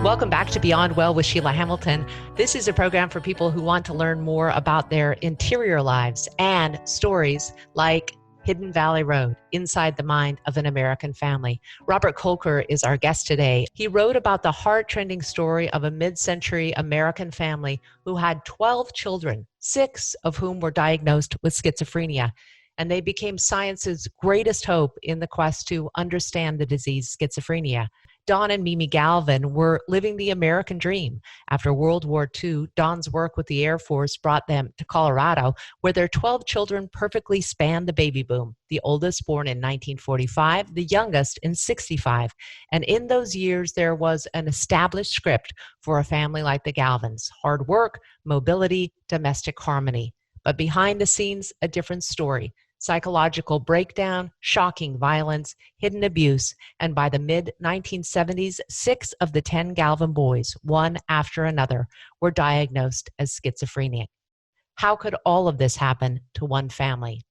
Welcome back to Beyond Well with Sheila Hamilton. This is a program for people who want to learn more about their interior lives and stories like Hidden Valley Road, Inside the Mind of an American Family. Robert Kolker is our guest today. He wrote about the heart-rending story of a mid-century American family who had 12 children, 6 of whom were diagnosed with schizophrenia. And they became science's greatest hope in the quest to understand the disease schizophrenia. Don and Mimi Galvin were living the American dream. After World War II, Don's work with the Air Force brought them to Colorado, where their 12 children perfectly spanned the baby boom, the oldest born in 1945, the youngest in 65. And in those years, there was an established script for a family like the Galvins: hard work, mobility, domestic harmony. But behind the scenes, a different story: psychological breakdown, shocking violence, hidden abuse, and by the mid-1970s, 6 of the 10 Galvin boys, one after another, were diagnosed as schizophrenic. How could all of this happen to one family?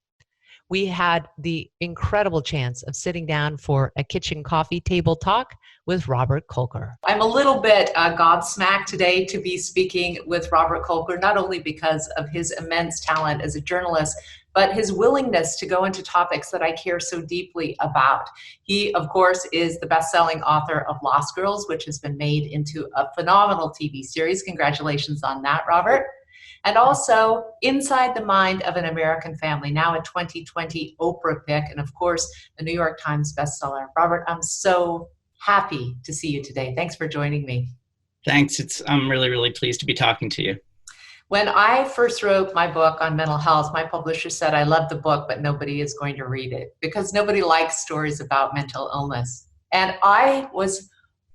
We had the incredible chance of sitting down for a kitchen coffee table talk with Robert Kolker. I'm a little bit godsmacked today to be speaking with Robert Kolker, not only because of his immense talent as a journalist, but his willingness to go into topics that I care so deeply about. He, of course, is the best-selling author of Lost Girls, which has been made into a phenomenal TV series. Congratulations on that, Robert. And also Inside the Mind of an American Family, now a 2020 Oprah pick, and of course, a New York Times bestseller. Robert, I'm so happy to see you today. Thanks for joining me. Thanks. I'm really, really pleased to be talking to you. When I first wrote my book on mental health, my publisher said, I love the book, but nobody is going to read it because nobody likes stories about mental illness. And I was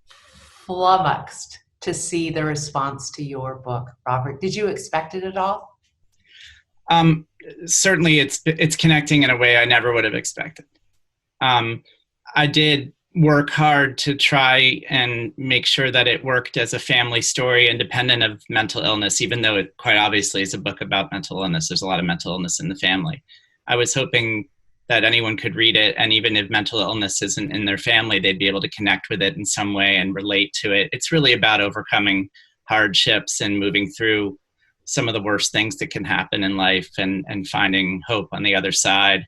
flummoxed to see the response to your book. Robert, did you expect it at all? Certainly it's connecting in a way I never would have expected. I did work hard to try and make sure that it worked as a family story independent of mental illness, even though it quite obviously is a book about mental illness. There's a lot of mental illness in the family. I was hoping that anyone could read it, and even if mental illness isn't in their family, they'd be able to connect with it in some way and relate to it. It's really about overcoming hardships and moving through some of the worst things that can happen in life and finding hope on the other side.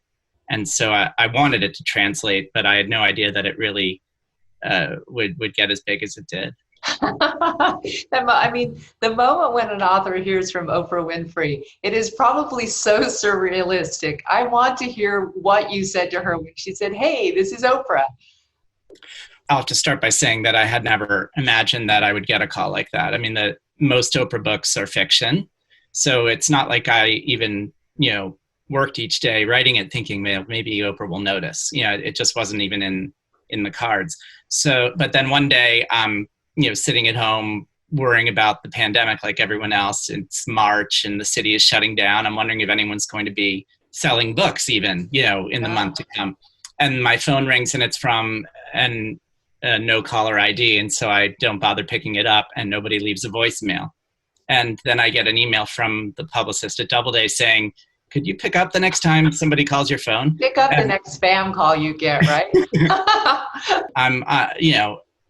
And so I wanted it to translate, but I had no idea that it really would get as big as it did. I mean, the moment when an author hears from Oprah Winfrey, it is probably so surrealistic. I want to hear what you said to her when she said, hey, this is Oprah. I'll have to start by saying that I had never imagined that I would get a call like that. I mean, most Oprah books are fiction. So it's not like I even, worked each day writing it thinking maybe Oprah will notice. It just wasn't even in the cards. So, but then one day, sitting at home worrying about the pandemic like everyone else. It's March and the city is shutting down. I'm wondering if anyone's going to be selling books even, in the month to come. And my phone rings and it's from a no caller ID. And so I don't bother picking it up and nobody leaves a voicemail. And then I get an email from the publicist at Doubleday saying, could you pick up the next time somebody calls your phone? Pick up the next spam call you get, right? I'm,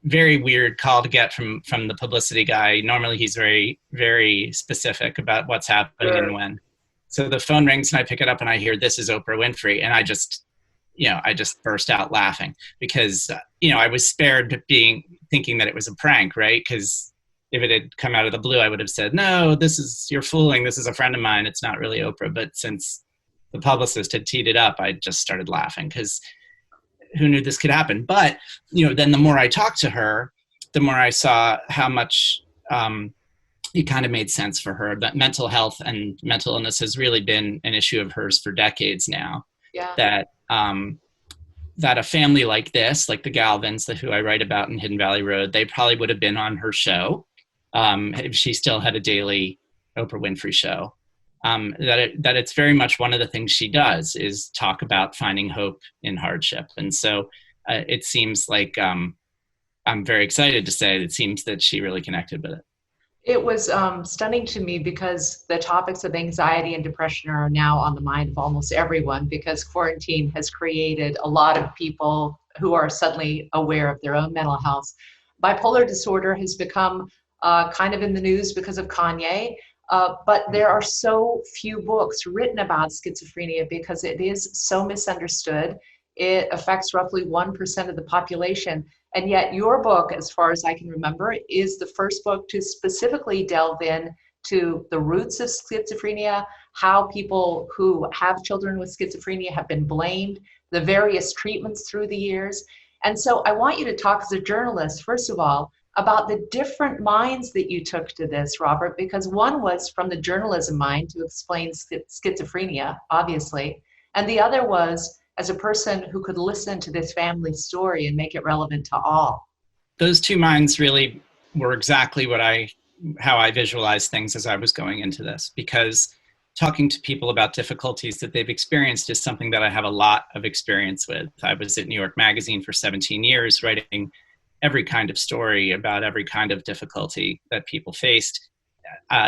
very weird call to get from the publicity guy. Normally he's very, very specific about what's happening and when. So the phone rings and I pick it up and I hear, this is Oprah Winfrey. And I just burst out laughing because, I was spared thinking that it was a prank, right? Because if it had come out of the blue, I would have said, no, you're fooling. This is a friend of mine. It's not really Oprah. But since the publicist had teed it up, I just started laughing because who knew this could happen? But, then the more I talked to her, the more I saw how much it kind of made sense for her. That mental health and mental illness has really been an issue of hers for decades now. Yeah. That a family like this, like the Galvins, who I write about in Hidden Valley Road, they probably would have been on her show if she still had a daily Oprah Winfrey show. That it's very much one of the things she does is talk about finding hope in hardship. And so it seems like I'm very excited to say it seems that she really connected with it. It was stunning to me because the topics of anxiety and depression are now on the mind of almost everyone because quarantine has created a lot of people who are suddenly aware of their own mental health. bipolar disorder has become kind of in the news because of Kanye. But there are so few books written about schizophrenia because it is so misunderstood. It affects roughly 1% of the population. And yet your book, as far as I can remember, is the first book to specifically delve in to the roots of schizophrenia, how people who have children with schizophrenia have been blamed, the various treatments through the years. And so I want you to talk as a journalist, first of all, about the different minds that you took to this, Robert, because one was from the journalism mind to explain schizophrenia, obviously, and the other was as a person who could listen to this family story and make it relevant to all. Those two minds really were exactly how I visualized things as I was going into this, because talking to people about difficulties that they've experienced is something that I have a lot of experience with. I was at New York Magazine for 17 years writing every kind of story about every kind of difficulty that people faced.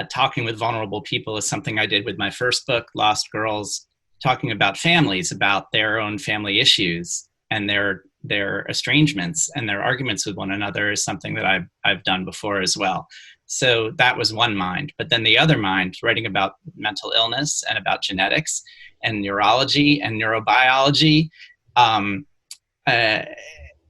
Talking with vulnerable people is something I did with my first book, Lost Girls. Talking about families, about their own family issues and their estrangements and their arguments with one another is something that I've done before as well. So that was one mind. But then the other mind, writing about mental illness and about genetics and neurology and neurobiology,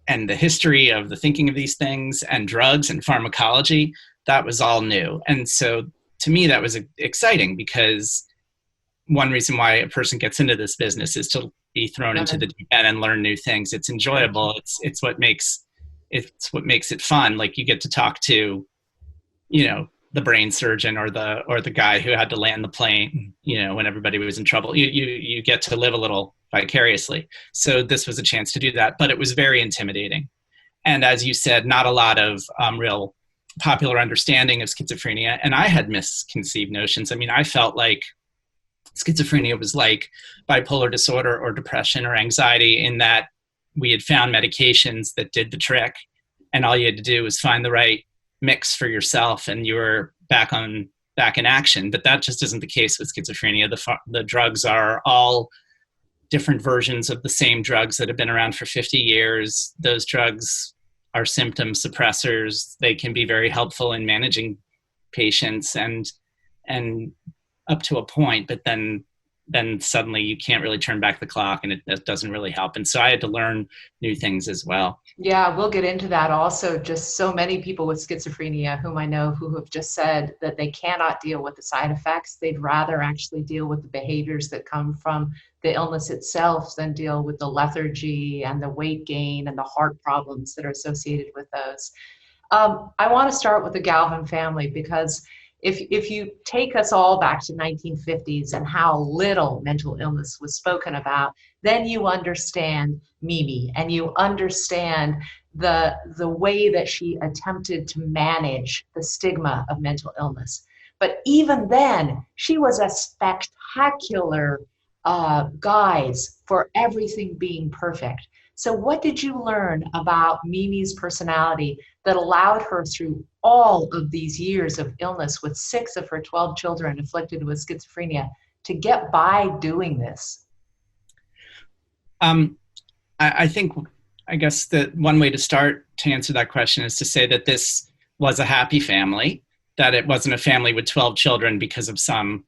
and the history of the thinking of these things and drugs and pharmacology, that was all new. And so to me, that was exciting, because one reason why a person gets into this business is to be thrown into the deep end and learn new things. It's enjoyable. It's what makes it fun. Like, you get to talk to, the brain surgeon or the guy who had to land the plane, when everybody was in trouble. You get to live a little vicariously. So this was a chance to do that, but it was very intimidating. And as you said, not a lot of real popular understanding of schizophrenia. And I had misconceived notions. I mean, I felt like schizophrenia was like bipolar disorder or depression or anxiety, in that we had found medications that did the trick, and all you had to do was find the right mix for yourself and you were back in action. But that just isn't the case with schizophrenia. The drugs are all different versions of the same drugs that have been around for 50 years. Those drugs are symptom suppressors. They can be very helpful in managing patients and up to a point, but then suddenly you can't really turn back the clock, and it doesn't really help. And so I had to learn new things as well. Yeah, we'll get into that also. Just so many people with schizophrenia whom I know who have just said that they cannot deal with the side effects. They'd rather actually deal with the behaviors that come from the illness itself than deal with the lethargy and the weight gain and the heart problems that are associated with those. I want to start with the Galvin family, because if you take us all back to 1950s and how little mental illness was spoken about, then you understand Mimi and you understand the way that she attempted to manage the stigma of mental illness. But even then, she was a spectacular guise for everything being perfect. So what did you learn about Mimi's personality that allowed her, through all of these years of illness with 6 of her 12 children afflicted with schizophrenia, to get by doing this? I guess that one way to start to answer that question is to say that this was a happy family, that it wasn't a family with 12 children because of some,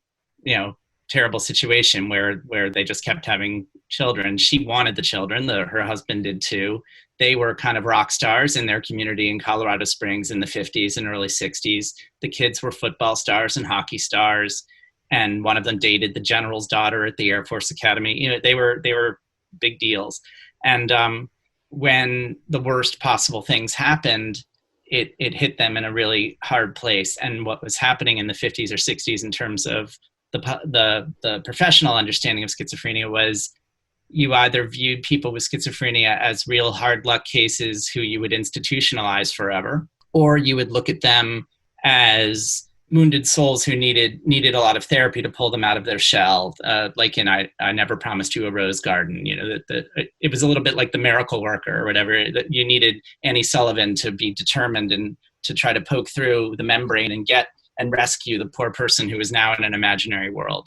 terrible situation where they just kept having children. She wanted the children. Her husband did too. They were kind of rock stars in their community in Colorado Springs in the 50s and early 60s. The kids were football stars and hockey stars, and one of them dated the general's daughter at the Air Force Academy. They were big deals. And when the worst possible things happened, it hit them in a really hard place. And what was happening in the 50s or 60s in terms of the professional understanding of schizophrenia was, you either viewed people with schizophrenia as real hard luck cases who you would institutionalize forever, or you would look at them as wounded souls who needed a lot of therapy to pull them out of their shell. Like in I Never Promised You a Rose Garden, it was a little bit like the miracle worker or whatever, that you needed Annie Sullivan to be determined and to try to poke through the membrane and rescue the poor person who is now in an imaginary world.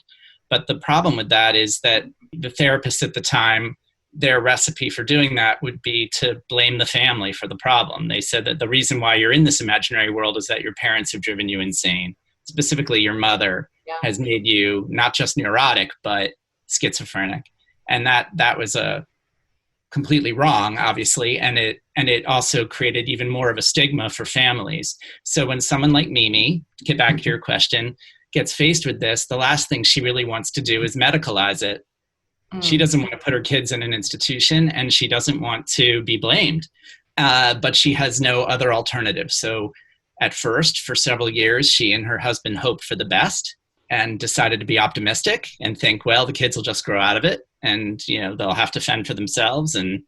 But the problem with that is that the therapists at the time their recipe for doing that would be to blame the family for the problem. They said that the reason why you're in this imaginary world is that your parents have driven you insane. Specifically, your mother has made you not just neurotic, but schizophrenic. And that was a completely wrong, obviously, and it also created even more of a stigma for families. So when someone like Mimi, to get back to your question, gets faced with this, the last thing she really wants to do is medicalize it. She doesn't want to put her kids in an institution, and she doesn't want to be blamed, but she has no other alternative. So at first, for several years, she and her husband hoped for the best and decided to be optimistic and think, well, the kids will just grow out of it, and they'll have to fend for themselves. And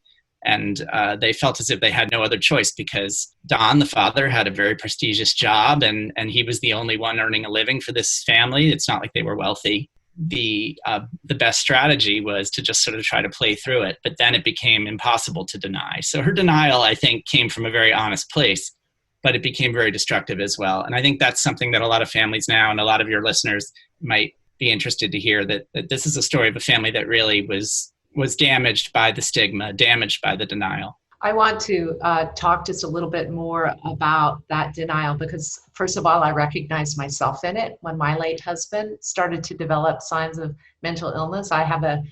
they felt as if they had no other choice, because Don, the father, had a very prestigious job, and he was the only one earning a living for this family. It's not like they were wealthy. The best strategy was to just sort of try to play through it, but then it became impossible to deny. So her denial, I think, came from a very honest place, but it became very destructive as well. And I think that's something that a lot of families now, and a lot of your listeners might be interested to hear, that this is a story of a family that really was damaged by the stigma, damaged by the denial. I want to talk just a little bit more about that denial, because first of all, I recognized myself in it when my late husband started to develop signs of mental illness. I have a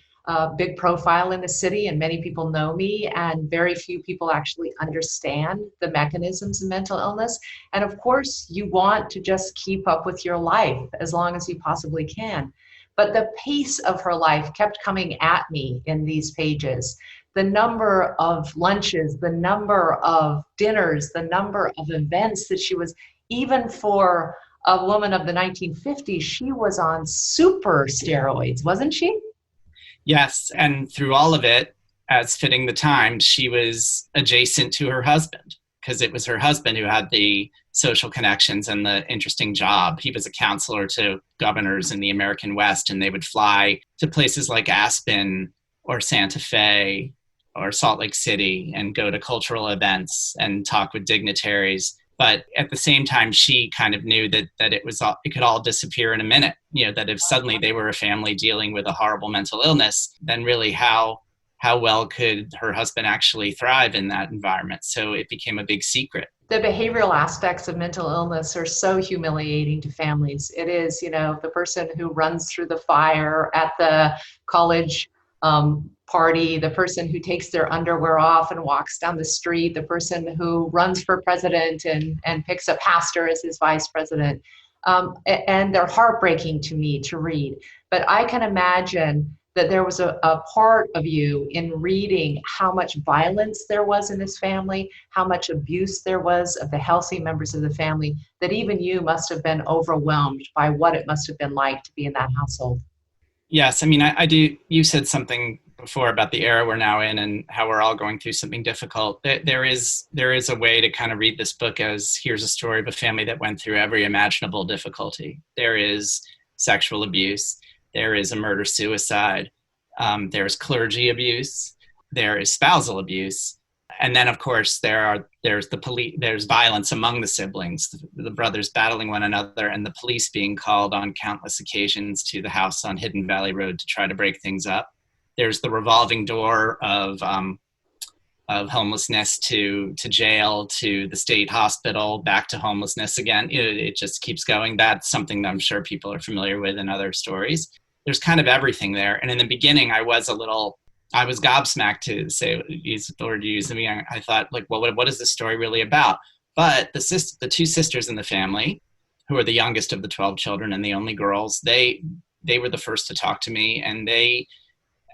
big profile in the city, and many people know me, and very few people actually understand the mechanisms of mental illness. And of course, you want to just keep up with your life as long as you possibly can. But the pace of her life kept coming at me in these pages. The number of lunches, the number of dinners, the number of events that she was, even for a woman of the 1950s, she was on super steroids, wasn't she? Yes, and through all of it, as fitting the times, she was adjacent to her husband, because it was her husband who had the social connections and the interesting job. He was a counselor to governors in the American West, and they would fly to places like Aspen or Santa Fe or Salt Lake City and go to cultural events and talk with dignitaries. But at the same time, she kind of knew that it could all disappear in a minute. That if suddenly they were a family dealing with a horrible mental illness, then really how well could her husband actually thrive in that environment? So it became a big secret. The behavioral aspects of mental illness are so humiliating to families. It is, the person who runs through the fire at the college party, the person who takes their underwear off and walks down the street, the person who runs for president and picks a pastor as his vice president. And they're heartbreaking to me to read. But I can imagine that there was a part of you in reading how much violence there was in this family, how much abuse there was of the healthy members of the family, that even you must have been overwhelmed by what it must have been like to be in that household. Yes, I mean, I do. You said something before about the era we're now in and how we're all going through something difficult. There is a way to kind of read this book as, here's a story of a family that went through every imaginable difficulty. There is sexual abuse. There is a murder-suicide. There's clergy abuse. There is spousal abuse. And then, of course, there's violence among the siblings, the brothers battling one another, and the police being called on countless occasions to the house on Hidden Valley Road to try to break things up. There's the revolving door of homelessness to jail, to the state hospital, back to homelessness again. It just keeps going. That's something that I'm sure people are familiar with in other stories. There's kind of everything there. And in the beginning, I was gobsmacked, to say, use the word you use. I mean, I thought, like, well, what is this story really about? But the two sisters in the family, who are the youngest of the 12 children and the only girls, they were the first to talk to me, and they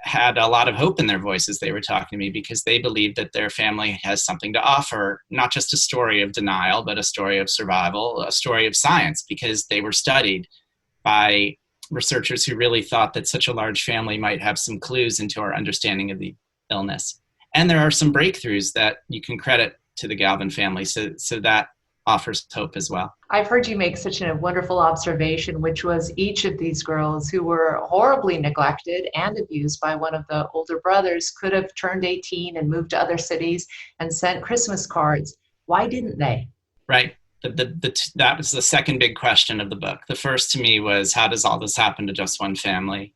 had a lot of hope in their voices. They were talking to me because they believed that their family has something to offer, not just a story of denial, but a story of survival, a story of science, because they were studied by researchers who really thought that such a large family might have some clues into our understanding of the illness. And there are some breakthroughs that you can credit to the Galvin family. So that offers hope as well. I've heard you make such a wonderful observation, which was each of these girls who were horribly neglected and abused by one of the older brothers could have turned 18 and moved to other cities and sent Christmas cards. Why didn't they? Right. That was the second big question of the book. The first to me was, how does all this happen to just one family?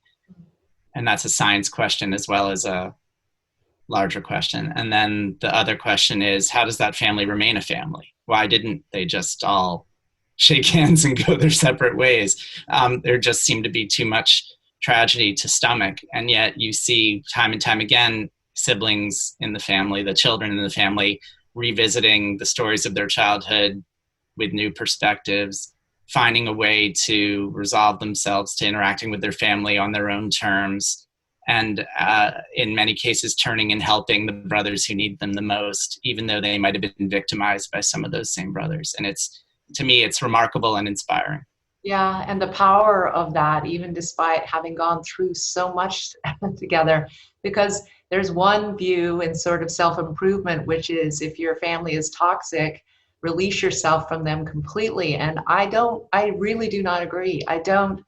And that's a science question as well as a larger question. And then the other question is, how does that family remain a family? Why didn't they just all shake hands and go their separate ways? There just seemed to be too much tragedy to stomach. And yet you see time and time again, siblings in the family, the children in the family, revisiting the stories of their childhood with new perspectives, finding a way to resolve themselves to interacting with their family on their own terms, and in many cases turning and helping the brothers who need them the most, even though they might have been victimized by some of those same brothers. And to me, it's remarkable and inspiring. Yeah, and the power of that, even despite having gone through so much together, because there's one view in sort of self-improvement, which is if your family is toxic, release yourself from them completely. And I really do not agree. I don't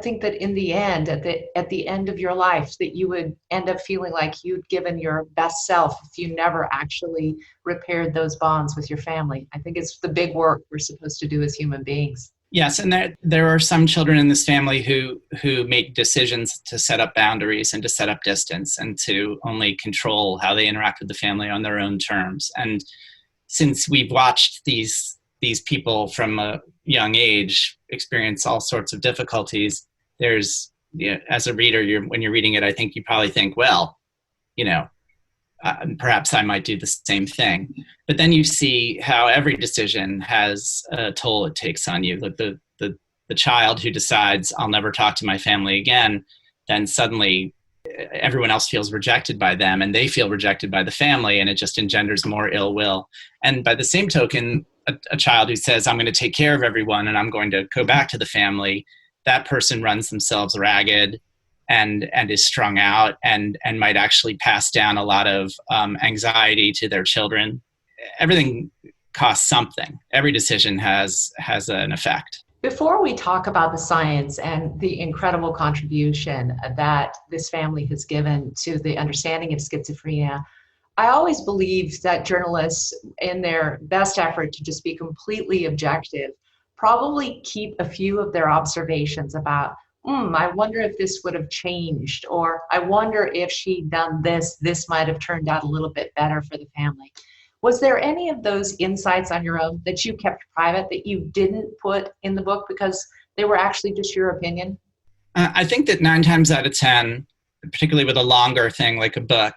think that in the end, at the end of your life, that you would end up feeling like you'd given your best self if you never actually repaired those bonds with your family. I think it's the big work we're supposed to do as human beings. Yes, and there are some children in this family who make decisions to set up boundaries and to set up distance and to only control how they interact with the family on their own terms. And since we've watched these people from a young age experience all sorts of difficulties, there's, as a reader, when you're reading it, I think you probably think, well, perhaps I might do the same thing. But then you see how every decision has a toll it takes on you. Like the child who decides, I'll never talk to my family again, then suddenly everyone else feels rejected by them and they feel rejected by the family, and it just engenders more ill will. And by the same token, a child who says, I'm going to take care of everyone and I'm going to go back to the family, that person runs themselves ragged and is strung out and might actually pass down a lot of anxiety to their children. Everything costs something. Every decision has an effect. Before we talk about the science and the incredible contribution that this family has given to the understanding of schizophrenia, I always believed that journalists, in their best effort to just be completely objective, probably keep a few of their observations about, I wonder if this would have changed, or I wonder if she'd done this might have turned out a little bit better for the family. Was there any of those insights on your own that you kept private, that you didn't put in the book because they were actually just your opinion? I think that 9 times out of 10, particularly with a longer thing like a book,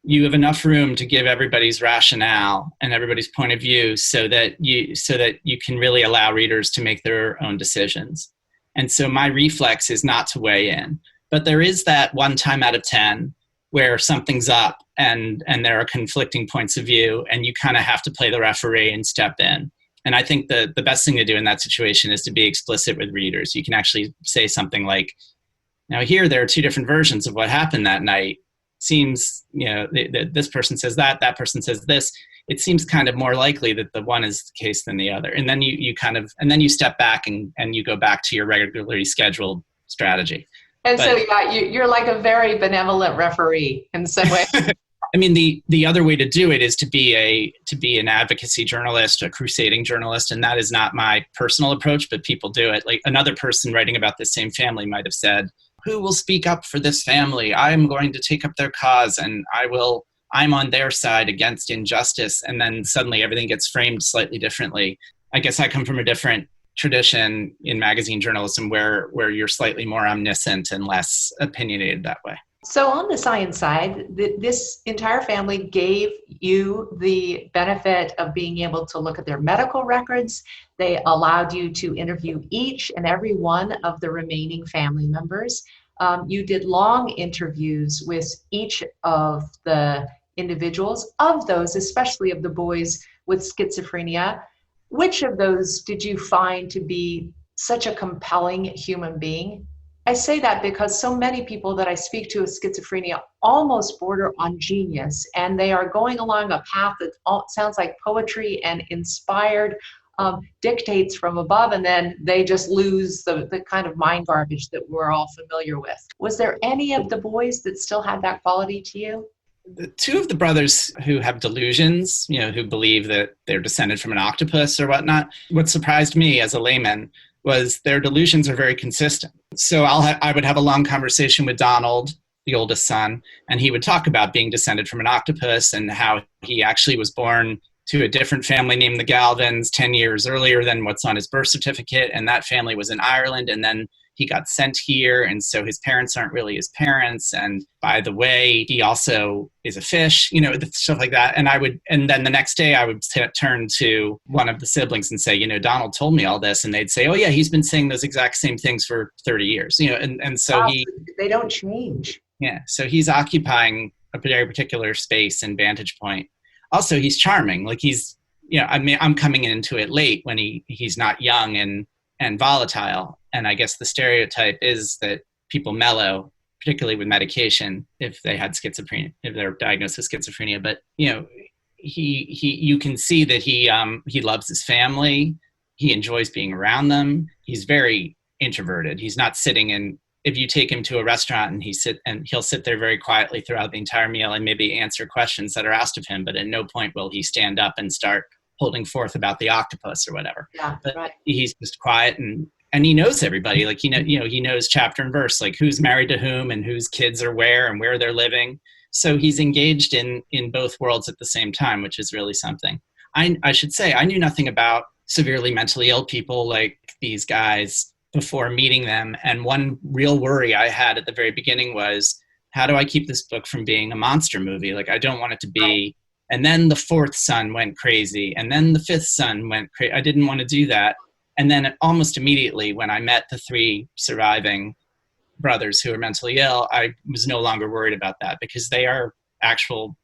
you have enough room to give everybody's rationale and everybody's point of view so that you can really allow readers to make their own decisions. And so my reflex is not to weigh in. But there is that 1 time out of 10 where something's up and there are conflicting points of view, and you kind of have to play the referee and step in. And I think the best thing to do in that situation is to be explicit with readers. You can actually say something like, now here there are 2 different versions of what happened that night. Seems, this person says that person says this. It seems kind of more likely that the one is the case than the other. And then you step back and you go back to your regularly scheduled strategy. And so you're like a very benevolent referee in some way. I mean, the other way to do it is to be an advocacy journalist, a crusading journalist, and that is not my personal approach, but people do it. Like another person writing about the same family might have said, who will speak up for this family? I'm going to take up their cause and I'm on their side against injustice. And then suddenly everything gets framed slightly differently. I guess I come from a different tradition in magazine journalism where you're slightly more omniscient and less opinionated that way. So on the science side, this entire family gave you the benefit of being able to look at their medical records. They allowed you to interview each and every one of the remaining family members. You did long interviews with each of the individuals, of those, especially of the boys with schizophrenia. Which of those did you find to be such a compelling human being? I say that because so many people that I speak to with schizophrenia almost border on genius, and they are going along a path that sounds like poetry and inspired dictates from above, and then they just lose the kind of mind garbage that we're all familiar with. Was there any of the boys that still had that quality to you? The 2 of the brothers who have delusions, who believe that they're descended from an octopus or whatnot, what surprised me as a layman was their delusions are very consistent. So I would have a long conversation with Donald, the oldest son, and he would talk about being descended from an octopus and how he actually was born to a different family named the Galvins 10 years earlier than what's on his birth certificate. And that family was in Ireland. And then he got sent here. And so his parents aren't really his parents. And by the way, he also is a fish, stuff like that. And then the next day I would turn to one of the siblings and say, Donald told me all this. And they'd say, oh yeah, he's been saying those exact same things for 30 years, and so wow, they don't change. Yeah. So he's occupying a very particular space and vantage point. Also, he's charming. Like I'm coming into it late when he's not young and volatile. And I guess the stereotype is that people mellow, particularly with medication, if they had schizophrenia, if they're diagnosed with schizophrenia. But, you can see that he loves his family. He enjoys being around them. He's very introverted. He's not sitting if you take him to a restaurant and he'll sit there very quietly throughout the entire meal and maybe answer questions that are asked of him, but at no point will he stand up and start holding forth about the octopus or whatever. Yeah, but right. He's just quiet and he knows everybody. Like, he knows chapter and verse, like who's married to whom and whose kids are where and where they're living. So he's engaged in both worlds at the same time, which is really something. I should say, I knew nothing about severely mentally ill people like these guys before meeting them. And one real worry I had at the very beginning was, how do I keep this book from being a monster movie? Like, I don't want it to be, and then the fourth son went crazy, and then the fifth son went crazy. I didn't want to do that. And then almost immediately when I met the three surviving brothers who are mentally ill, I was no longer worried about that because they are actual,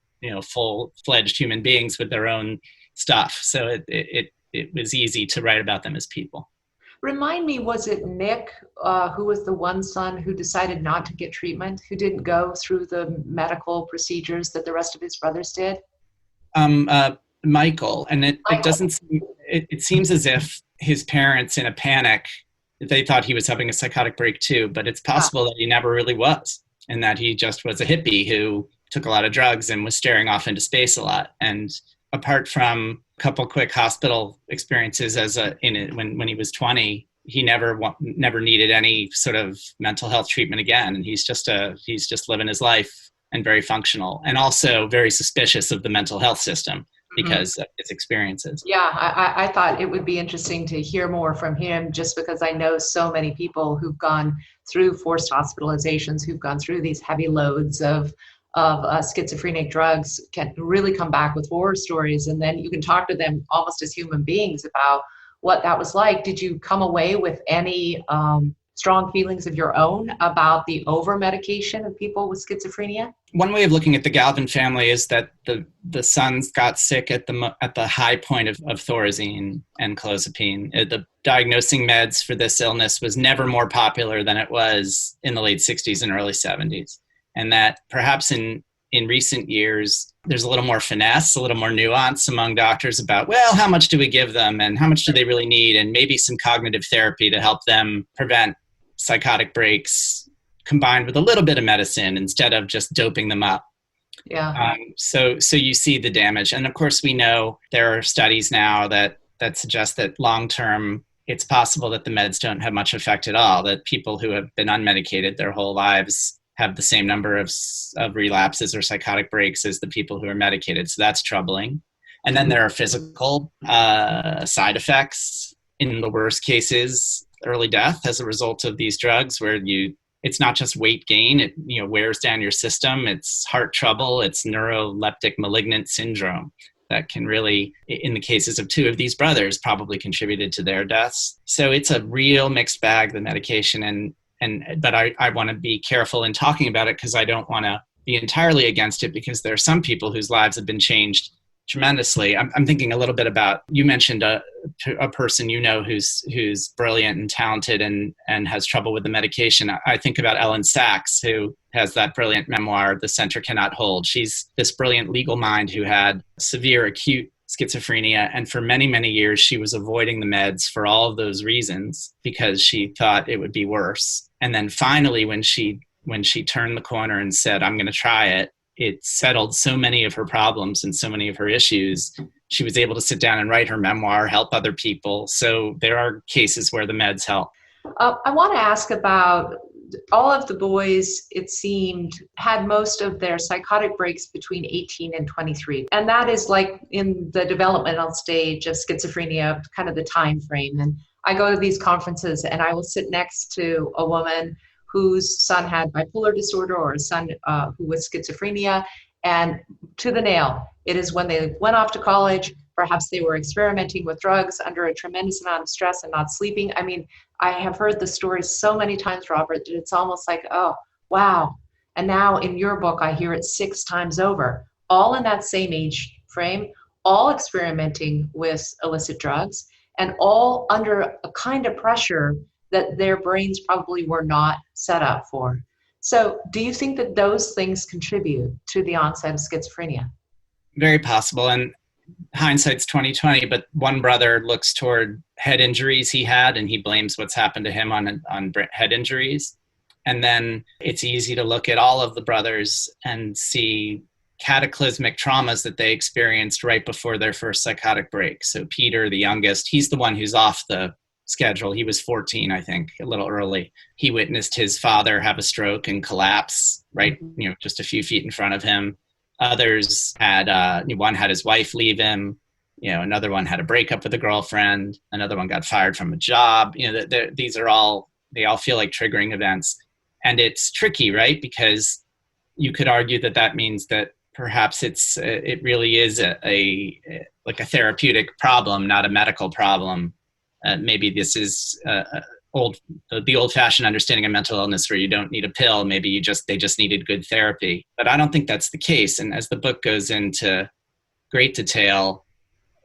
full-fledged human beings with their own stuff. So it was easy to write about them as people. Remind me, was it Nick, who was the one son who decided not to get treatment, who didn't go through the medical procedures that the rest of his brothers did? Michael. And it seems as if his parents, in a panic, they thought he was having a psychotic break too, but it's possible that he never really was, and that he just was a hippie who took a lot of drugs and was staring off into space a lot. And apart from a couple quick hospital experiences when he was 20, he never needed any sort of mental health treatment again. And he's just living his life and very functional, and also very suspicious of the mental health system because of his experiences. Yeah, I thought it would be interesting to hear more from him, just because I know so many people who've gone through forced hospitalizations, who've gone through these heavy loads of schizophrenic drugs, can really come back with horror stories. And then you can talk to them almost as human beings about what that was like. Did you come away with any strong feelings of your own about the over-medication of people with schizophrenia? One way of looking at the Galvin family is that the sons got sick at the high point of thorazine and clozapine. The diagnosing meds for this illness was never more popular than it was in the late 60s and early 70s. And that perhaps in recent years, there's a little more finesse, a little more nuance among doctors about, well, how much do we give them and how much do they really need? And maybe some cognitive therapy to help them prevent psychotic breaks combined with a little bit of medicine instead of just doping them up. Yeah. So you see the damage. And of course, we know there are studies now that suggest that long-term, it's possible that the meds don't have much effect at all, that people who have been unmedicated their whole lives have the same number of relapses or psychotic breaks as the people who are medicated. So that's troubling. And then there are physical side effects. In the worst cases, early death as a result of these drugs, where it's not just weight gain, it wears down your system, it's heart trouble, it's neuroleptic malignant syndrome that can really, in the cases of two of these brothers, probably contributed to their deaths. So it's a real mixed bag, the medication, but I want to be careful in talking about it because I don't want to be entirely against it, because there are some people whose lives have been changed tremendously. I'm thinking a little bit about, you mentioned a person who's brilliant and talented and has trouble with the medication. I think about Ellen Sachs, who has that brilliant memoir, The Center Cannot Hold. She's this brilliant legal mind who had severe acute schizophrenia, and for many, many years she was avoiding the meds for all of those reasons because she thought it would be worse. And then finally, when she turned the corner and said, I'm going to try it, it settled so many of her problems and so many of her issues. She was able to sit down and write her memoir, help other people. So there are cases where the meds help. I want to ask about all of the boys, it seemed, had most of their psychotic breaks between 18 and 23. And that is like in the developmental stage of schizophrenia, kind of the time frame. And I go to these conferences and I will sit next to a woman whose son had bipolar disorder or a son who was schizophrenia. And to the nail, it is when they went off to college, perhaps they were experimenting with drugs under a tremendous amount of stress and not sleeping. I mean, I have heard the story so many times, Robert, that it's almost like, oh, wow. And now in your book, I hear it 6 times over, all in that same age frame, all experimenting with illicit drugs, and all under a kind of pressure that their brains probably were not set up for. So do you think that those things contribute to the onset of schizophrenia? Very possible. And hindsight's 2020, but one brother looks toward head injuries he had, and he blames what's happened to him on head injuries. And then it's easy to look at all of the brothers and see cataclysmic traumas that they experienced right before their first psychotic break. So Peter, the youngest, he's the one who's off the schedule. He was 14, I think, a little early. He witnessed his father have a stroke and collapse right, just a few feet in front of him. Others had, one had his wife leave him, another one had a breakup with a girlfriend, another one got fired from a job. These are all, they all feel like triggering events. And it's tricky, right? Because you could argue that that means that perhaps it really is a therapeutic problem, not a medical problem. Maybe this is the old-fashioned understanding of mental illness where you don't need a pill. Maybe they just needed good therapy. But I don't think that's the case. And as the book goes into great detail,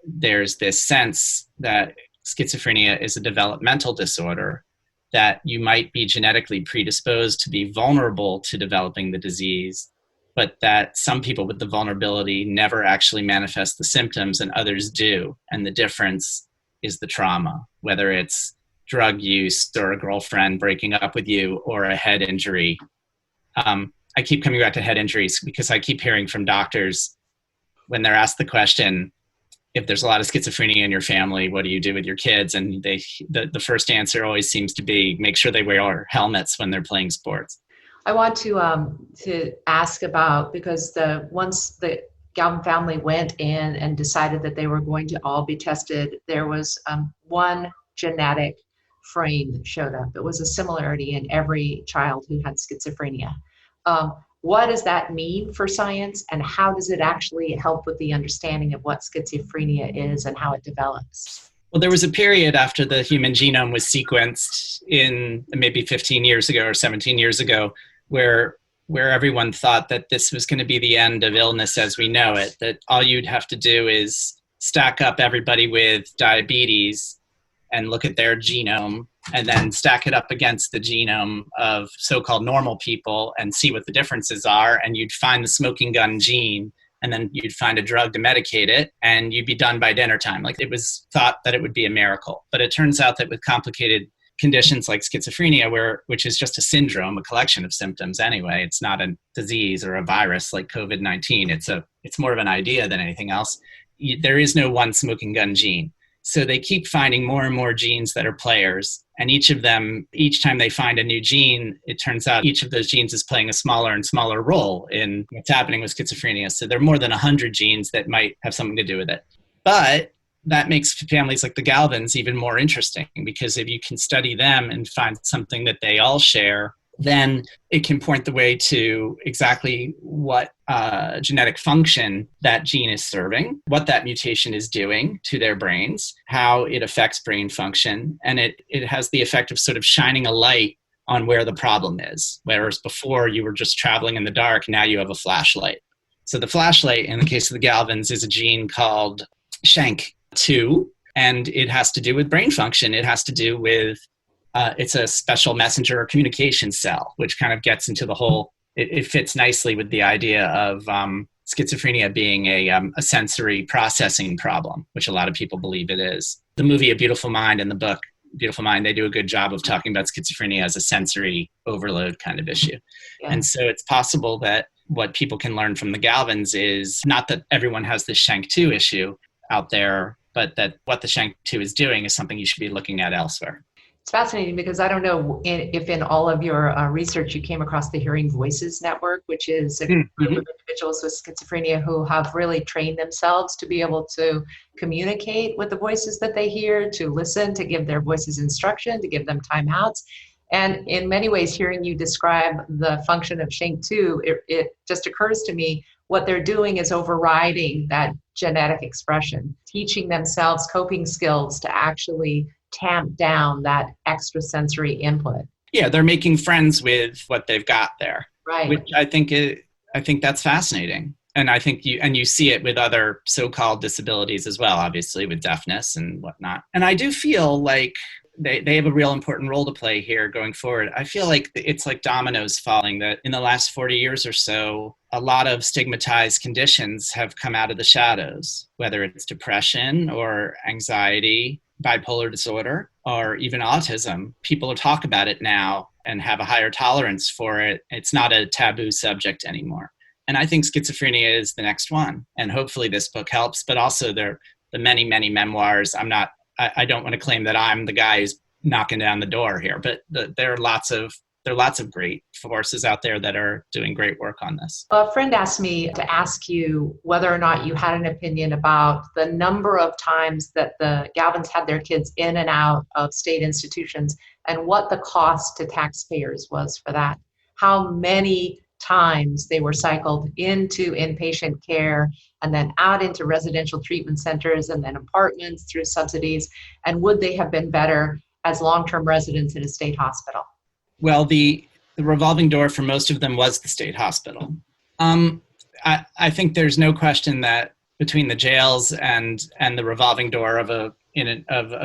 there's this sense that schizophrenia is a developmental disorder, that you might be genetically predisposed to be vulnerable to developing the disease, but that some people with the vulnerability never actually manifest the symptoms and others do. And the difference is the trauma, whether it's drug use or a girlfriend breaking up with you or a head injury. I keep coming back to head injuries because I keep hearing from doctors when they're asked the question, if there's a lot of schizophrenia in your family, what do you do with your kids? And the first answer always seems to be make sure they wear helmets when they're playing sports. I want to ask about, because once the Galvin family went in and decided that they were going to all be tested, there was one genetic frame that showed up. It was a similarity in every child who had schizophrenia. What does that mean for science, and how does it actually help with the understanding of what schizophrenia is and how it develops? Well, there was a period after the human genome was sequenced in maybe 15 years ago or 17 years ago where everyone thought that this was going to be the end of illness as we know it, that all you'd have to do is stack up everybody with diabetes and look at their genome and then stack it up against the genome of so-called normal people and see what the differences are. And you'd find the smoking gun gene, and then you'd find a drug to medicate it, and you'd be done by dinner time. Like, it was thought that it would be a miracle. But it turns out that with complicated conditions like schizophrenia, which is just a syndrome, a collection of symptoms anyway, it's not a disease or a virus like COVID-19. It's more of an idea than anything else. There is no one smoking gun gene. So they keep finding more and more genes that are players. And each time they find a new gene, it turns out each of those genes is playing a smaller and smaller role in what's happening with schizophrenia. So there are more than 100 genes that might have something to do with it. But that makes families like the Galvins even more interesting, because if you can study them and find something that they all share, then it can point the way to exactly what genetic function that gene is serving, what that mutation is doing to their brains, how it affects brain function. And it has the effect of sort of shining a light on where the problem is. Whereas before you were just traveling in the dark, now you have a flashlight. So the flashlight, in the case of the Galvins, is a gene called SHANK2, and it has to do with brain function. It has to do with it's a special messenger or communication cell, which kind of gets into the whole, it fits nicely with the idea of schizophrenia being a sensory processing problem, which a lot of people believe it is. The movie A Beautiful Mind and the book Beautiful Mind, they do a good job of talking about schizophrenia as a sensory overload kind of issue. Yeah. And so it's possible that what people can learn from the Galvins is not that everyone has this SHANK2 issue out there, but that what the SHANK2 is doing is something you should be looking at elsewhere. It's fascinating because I don't know if in all of your research you came across the Hearing Voices Network, which is a group Mm-hmm. of individuals with schizophrenia who have really trained themselves to be able to communicate with the voices that they hear, to listen, to give their voices instruction, to give them timeouts. And in many ways, hearing you describe the function of Shank 2, it just occurs to me what they're doing is overriding that genetic expression, teaching themselves coping skills to actually tamp down that extrasensory input. Yeah, they're making friends with what they've got there, Right. which I think that's fascinating. And I think you see it with other so-called disabilities as well, obviously with deafness and whatnot. And I do feel like they have a real important role to play here going forward. I feel like it's like dominoes falling, that in the last 40 years or so, a lot of stigmatized conditions have come out of the shadows, whether it's depression or anxiety, bipolar disorder, or even autism. People talk about it now and have a higher tolerance for it. It's not a taboo subject anymore. And I think schizophrenia is the next one. And hopefully this book helps, but also the many, many memoirs. I don't want to claim that I'm the guy who's knocking down the door here, but there are lots of great forces out there that are doing great work on this. A friend asked me to ask you whether or not you had an opinion about the number of times that the Galvins had their kids in and out of state institutions and what the cost to taxpayers was for that. How many times they were cycled into inpatient care and then out into residential treatment centers and then apartments through subsidies, and would they have been better as long-term residents in a state hospital? Well, the revolving door for most of them was the state hospital. I think there's no question that between the jails and the revolving door of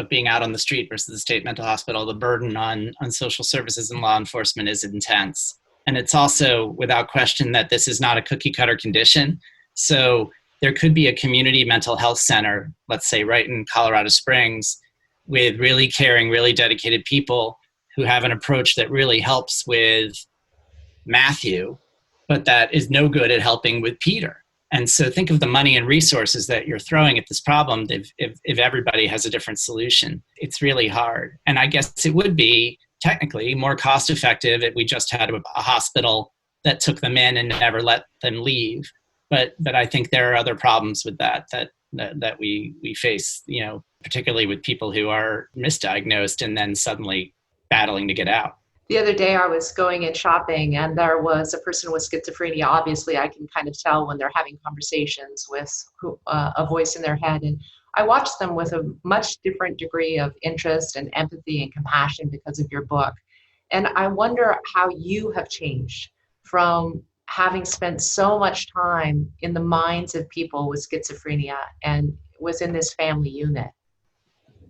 being out on the street versus the state mental hospital, the burden on social services and law enforcement is intense. And it's also without question that this is not a cookie cutter condition. So there could be a community mental health center, let's say right in Colorado Springs, with really caring, really dedicated people who have an approach that really helps with Matthew, but that is no good at helping with Peter. And so think of the money and resources that you're throwing at this problem if everybody has a different solution. It's really hard. And I guess it would be technically more cost effective if we just had a hospital that took them in and never let them leave. But I think there are other problems with that we face, particularly with people who are misdiagnosed and then suddenly battling to get out. The other day I was going in shopping and there was a person with schizophrenia. Obviously, I can kind of tell when they're having conversations with a voice in their head. And I watched them with a much different degree of interest and empathy and compassion because of your book. And I wonder how you have changed from having spent so much time in the minds of people with schizophrenia and within this family unit.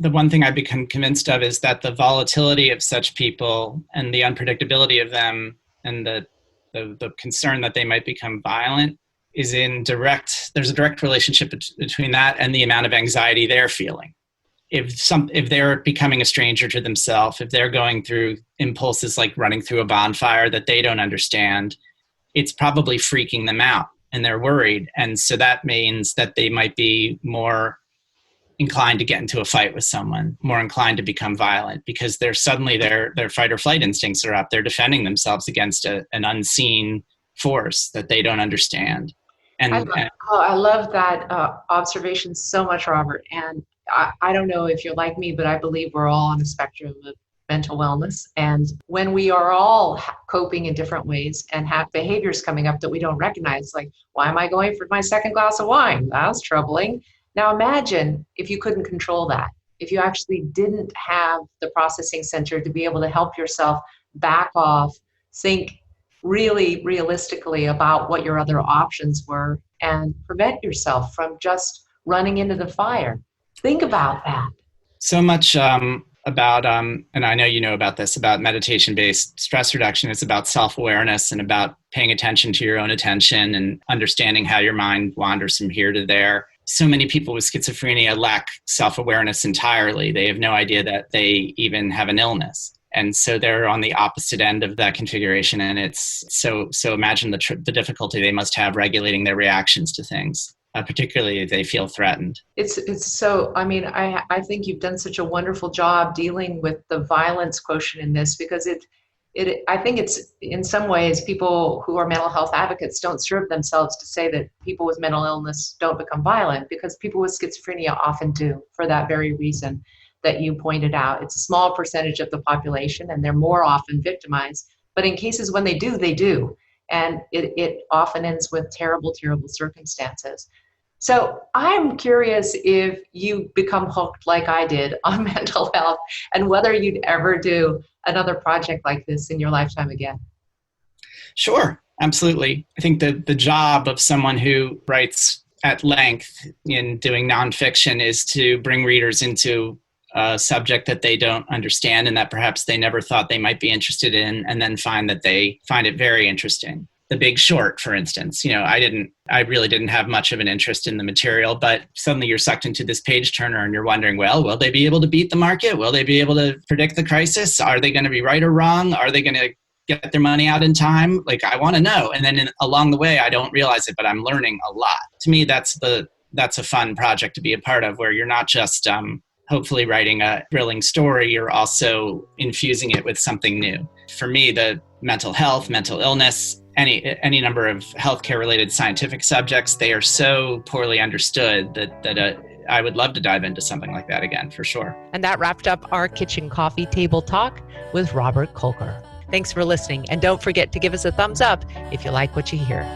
The one thing I've become convinced of is that the volatility of such people and the unpredictability of them and the concern that they might become violent is there's a direct relationship between that and the amount of anxiety they're feeling. If they're becoming a stranger to themselves, if they're going through impulses like running through a bonfire that they don't understand, it's probably freaking them out and they're worried. And so that means that they might be more inclined to get into a fight with someone, more inclined to become violent because they're suddenly their fight or flight instincts are up. They're defending themselves against an unseen force that they don't understand. I love that observation so much, Robert. And I don't know if you're like me, but I believe we're all on a spectrum of mental wellness. And when we are all coping in different ways and have behaviors coming up that we don't recognize, like, why am I going for my second glass of wine? That's troubling. Now imagine if you couldn't control that, if you actually didn't have the processing center to be able to help yourself back off, think really realistically about what your other options were and prevent yourself from just running into the fire. Think about that. So much about, and I know you know about this, about meditation-based stress reduction. It's about self-awareness and about paying attention to your own attention and understanding how your mind wanders from here to there. So many people with schizophrenia lack self-awareness entirely. They have no idea that they even have an illness. And so they're on the opposite end of that configuration. And it's so imagine the difficulty they must have regulating their reactions to things. particularly if they feel threatened. It's so, I mean, I think you've done such a wonderful job dealing with the violence quotient in this, because I think it's, in some ways, people who are mental health advocates don't serve themselves to say that people with mental illness don't become violent, because people with schizophrenia often do, for that very reason that you pointed out. It's a small percentage of the population and they're more often victimized, but in cases when they do, they do. And it often ends with terrible, terrible circumstances. So I'm curious if you become hooked like I did on mental health, and whether you'd ever do another project like this in your lifetime again. Sure, absolutely. I think that the job of someone who writes at length in doing nonfiction is to bring readers into a subject that they don't understand and that perhaps they never thought they might be interested in, and then find that they find it very interesting. The Big Short, for instance, I really didn't have much of an interest in the material, but suddenly you're sucked into this page turner and you're wondering, well, will they be able to beat the market? Will they be able to predict the crisis? Are they going to be right or wrong? Are they going to get their money out in time? Like, I want to know. And then along the way, I don't realize it, but I'm learning a lot. To me, that's a fun project to be a part of, where you're not just hopefully writing a thrilling story, you're also infusing it with something new. For me, the mental health, mental illness, any number of healthcare related scientific subjects, they are so poorly understood that I would love to dive into something like that again, for sure. And that wrapped up our kitchen coffee table talk with Robert Kolker. Thanks for listening. And don't forget to give us a thumbs up if you like what you hear.